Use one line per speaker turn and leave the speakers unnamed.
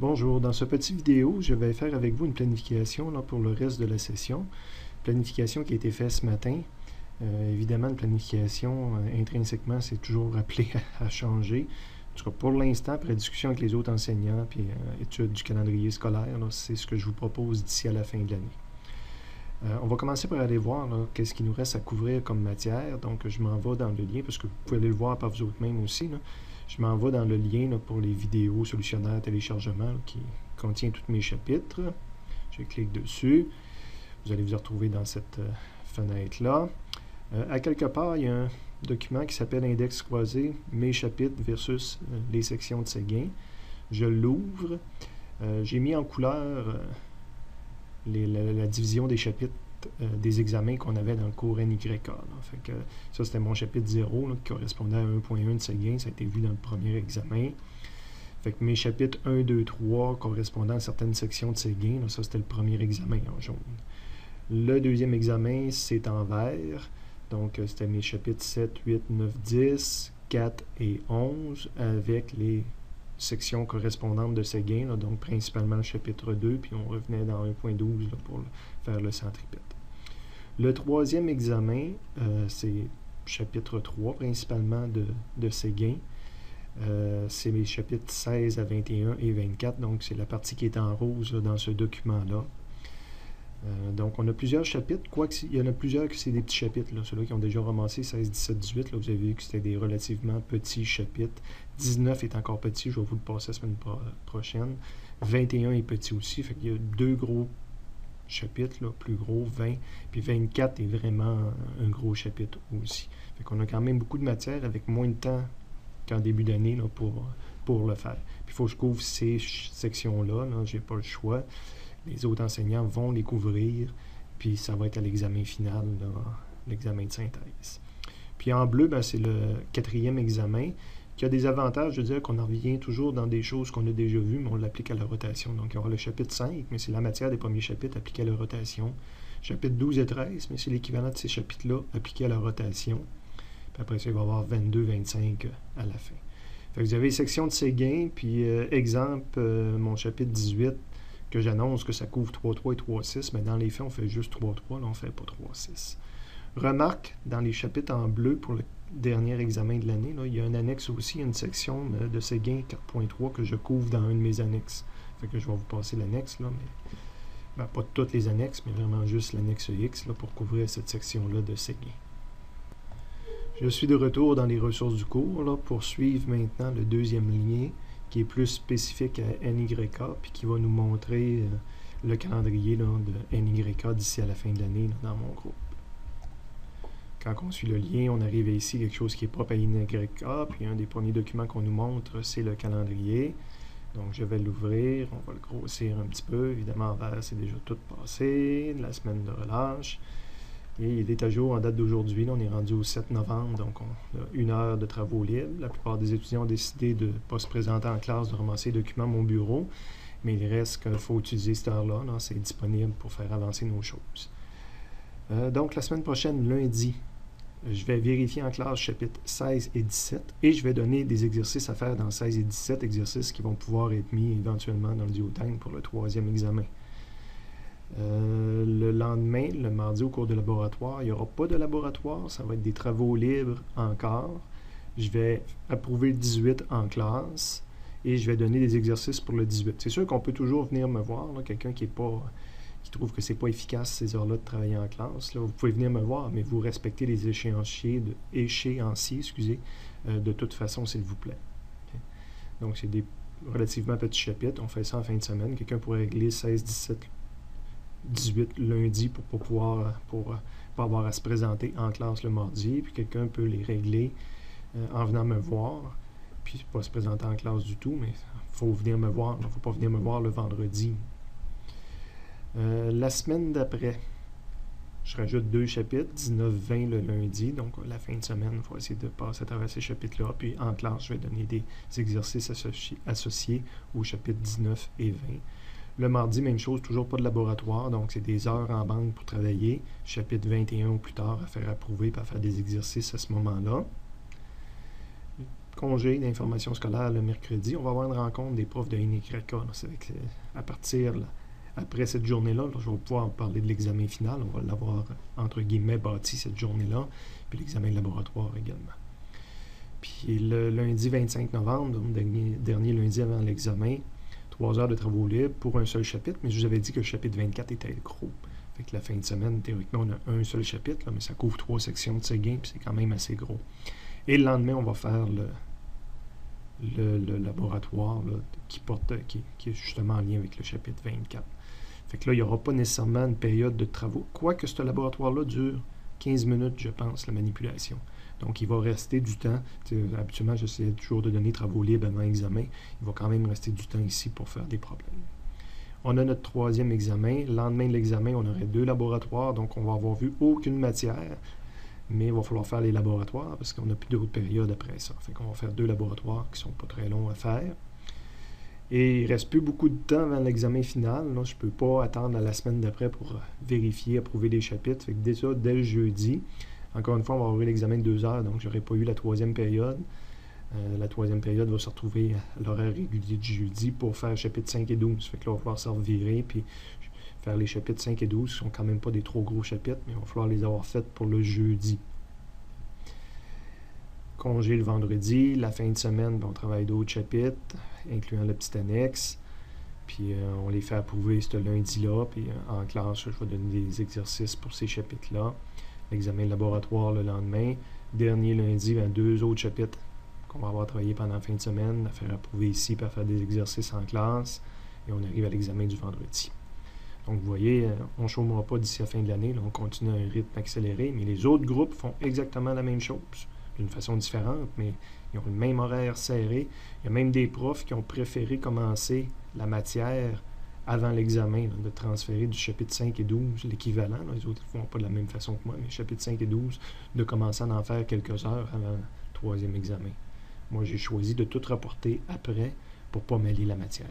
Bonjour, dans ce petit vidéo, je vais faire avec vous une planification pour le reste de la session. Planification qui a été faite ce matin. Évidemment, une planification, intrinsèquement, c'est toujours appelé à changer. En tout cas, pour l'instant, après discussion avec les autres enseignants puis étude du calendrier scolaire, c'est ce que je vous propose d'ici à la fin de l'année. On va commencer par aller voir qu'est-ce qu'il nous reste à couvrir comme matière. Donc, je m'en vais dans le lien, parce que vous pouvez aller le voir par vous autres mêmes aussi. Je m'en vais dans le lien pour les vidéos, solutionnaires, téléchargement, qui contient tous mes chapitres. Je clique dessus. Vous allez vous retrouver dans cette fenêtre-là. À quelque part, il y a un document qui s'appelle Index croisé, mes chapitres versus les sections de Séguin. Je l'ouvre. J'ai mis en couleur la division des chapitres des examens qu'on avait dans le cours NYK. Fait que ça, c'était mon chapitre 0 qui correspondait à 1.1 de Séguin. Ça a été vu dans le premier examen. Fait que mes chapitres 1, 2, 3 correspondant à certaines sections de Séguin, ça, c'était le premier examen en jaune. Le deuxième examen, c'est en vert. Donc, c'était mes chapitres 7, 8, 9, 10, 4 et 11 avec les sections correspondantes de Séguin, donc principalement le chapitre 2, puis on revenait dans 1.12 pour faire le centripète. Le troisième examen, c'est chapitre 3, principalement de Séguin. C'est mes chapitres 16 à 21 et 24, donc c'est la partie qui est en rose dans ce document-là. Donc, on a plusieurs chapitres, quoique il y en a plusieurs que c'est des petits chapitres. Ceux-là qui ont déjà ramassé 16, 17, 18, vous avez vu que c'était des relativement petits chapitres. 19 est encore petit, je vais vous le passer la semaine prochaine. 21 est petit aussi, fait qu'il y a deux gros chapitres, plus gros, 20. Puis 24 est vraiment un gros chapitre aussi. Fait qu'on a quand même beaucoup de matière avec moins de temps qu'en début d'année pour le faire. Puis il faut que je couvre ces sections-là, j'ai pas le choix. Les autres enseignants vont les couvrir, puis ça va être à l'examen final, l'examen de synthèse. Puis en bleu, c'est le quatrième examen, qui a des avantages, je veux dire qu'on en revient toujours dans des choses qu'on a déjà vues, mais on l'applique à la rotation. Donc il y aura le chapitre 5, mais c'est la matière des premiers chapitres appliquée à la rotation. Chapitre 12 et 13, mais c'est l'équivalent de ces chapitres-là appliqués à la rotation. Puis après ça, il va y avoir 22, 25 à la fin. Fait que vous avez les sections de Séguin, puis exemple, mon chapitre 18, que j'annonce que ça couvre 3.3 et 3.6, mais dans les faits, on fait juste 3.3, là, on ne fait pas 3.6. Remarque, dans les chapitres en bleu pour le dernier examen de l'année, il y a un annexe aussi, une section de Séguin 4.3 que je couvre dans un de mes annexes. Fait que je vais vous passer l'annexe, mais pas toutes les annexes, mais vraiment juste l'annexe X pour couvrir cette section-là de Séguin. Je suis de retour dans les ressources du cours pour suivre maintenant le deuxième lien, qui est plus spécifique à NYK, puis qui va nous montrer le calendrier de NYK d'ici à la fin de l'année dans mon groupe. Quand on suit le lien, on arrive ici, quelque chose qui est propre à NYK, puis un des premiers documents qu'on nous montre, c'est le calendrier. Donc, je vais l'ouvrir, on va le grossir un petit peu. Évidemment, en vert, c'est déjà tout passé, la semaine de relâche. Et il est à jour en date d'aujourd'hui. On est rendu au 7 novembre, donc on a 1 heure de travaux libres. La plupart des étudiants ont décidé de ne pas se présenter en classe, de ramasser les documents à mon bureau. Mais il reste qu'il faut utiliser cette heure-là. C'est disponible pour faire avancer nos choses. Donc, la semaine prochaine, lundi, je vais vérifier en classe chapitres 16 et 17 et je vais donner des exercices à faire dans 16 et 17, exercices qui vont pouvoir être mis éventuellement dans le duotime pour le troisième examen. Le lendemain, le mardi, au cours de laboratoire, il n'y aura pas de laboratoire, ça va être des travaux libres encore. Je vais approuver le 18 en classe et je vais donner des exercices pour le 18. C'est sûr qu'on peut toujours venir me voir, quelqu'un qui trouve que c'est pas efficace ces heures-là de travailler en classe. Vous pouvez venir me voir, mais vous respectez les échéanciers, de toute façon, s'il vous plaît. Okay? Donc, c'est des relativement petits chapitres. On fait ça en fin de semaine. Quelqu'un pourrait régler 16, 17, 18 lundi pour pas avoir à se présenter en classe le mardi, puis quelqu'un peut les régler en venant me voir, puis pas se présenter en classe du tout, mais il faut venir me voir, il ne faut pas venir me voir le vendredi. La semaine d'après, je rajoute 2 chapitres, 19-20 le lundi, donc la fin de semaine, il faut essayer de passer à travers ces chapitres-là, puis en classe, je vais donner des exercices associés aux chapitres 19 et 20. Le mardi, même chose, toujours pas de laboratoire, donc c'est des heures en banque pour travailler. Chapitre 21 ou plus tard à faire approuver et à faire des exercices à ce moment-là. congé d'information scolaire le mercredi. On va avoir une rencontre des profs de NYK. À partir, là, après cette journée-là, je vais pouvoir parler de l'examen final. On va l'avoir, entre guillemets, bâti cette journée-là. Puis l'examen de laboratoire également. Puis le lundi 25 novembre, donc dernier lundi avant l'examen, 3 heures de travaux libres pour un seul chapitre. Mais je vous avais dit que le chapitre 24 était gros. Fait que la fin de semaine, théoriquement, on a un seul chapitre, là, mais ça couvre 3 sections de Séguin, puis c'est quand même assez gros. Et le lendemain, on va faire le laboratoire là, qui est justement en lien avec le chapitre 24. Fait que là, il n'y aura pas nécessairement une période de travaux. Quoique ce laboratoire-là dure 15 minutes, je pense, la manipulation. Donc, il va rester du temps. Habituellement, j'essaie toujours de donner travaux libres avant l'examen. Il va quand même rester du temps ici pour faire des problèmes. On a notre 3e examen. Le lendemain de l'examen, on aurait 2 laboratoires, donc on va avoir vu aucune matière. Mais il va falloir faire les laboratoires parce qu'on n'a plus d'autres périodes après ça. Fait qu'on va faire 2 laboratoires qui ne sont pas très longs à faire. Et il ne reste plus beaucoup de temps avant l'examen final. Là, je ne peux pas attendre à la semaine d'après pour vérifier, approuver les chapitres. Fait que déjà, dès le jeudi, encore une fois, on va avoir eu l'examen de 2 heures, donc je n'aurai pas eu la 3e période. La 3e période va se retrouver à l'horaire régulier du jeudi pour faire chapitres 5 et 12. Fait que là, on va falloir se revirer, puis faire les chapitres 5 et 12, qui sont quand même pas des trop gros chapitres, mais il va falloir les avoir faits pour le jeudi. Congé le vendredi, la fin de semaine, on travaille d'autres chapitres, incluant la petite annexe, puis on les fait approuver ce lundi-là, puis en classe, je vais donner des exercices pour ces chapitres-là. L'examen de laboratoire le lendemain. Dernier lundi, 2 autres chapitres qu'on va avoir travaillé pendant la fin de semaine, à faire approuver ici, puis à faire des exercices en classe, et on arrive à l'examen du vendredi. Donc, vous voyez, on ne chômera pas d'ici la fin de l'année, on continue à un rythme accéléré, mais les autres groupes font exactement la même chose, d'une façon différente, mais ils ont le même horaire serré. Il y a même des profs qui ont préféré commencer la matière avant l'examen, de transférer du chapitre 5 et 12, l'équivalent. Les autres ne font pas de la même façon que moi, mais chapitre 5 et 12, de commencer à en faire quelques heures avant le 3e examen. Moi, j'ai choisi de tout rapporter après pour ne pas mêler la matière.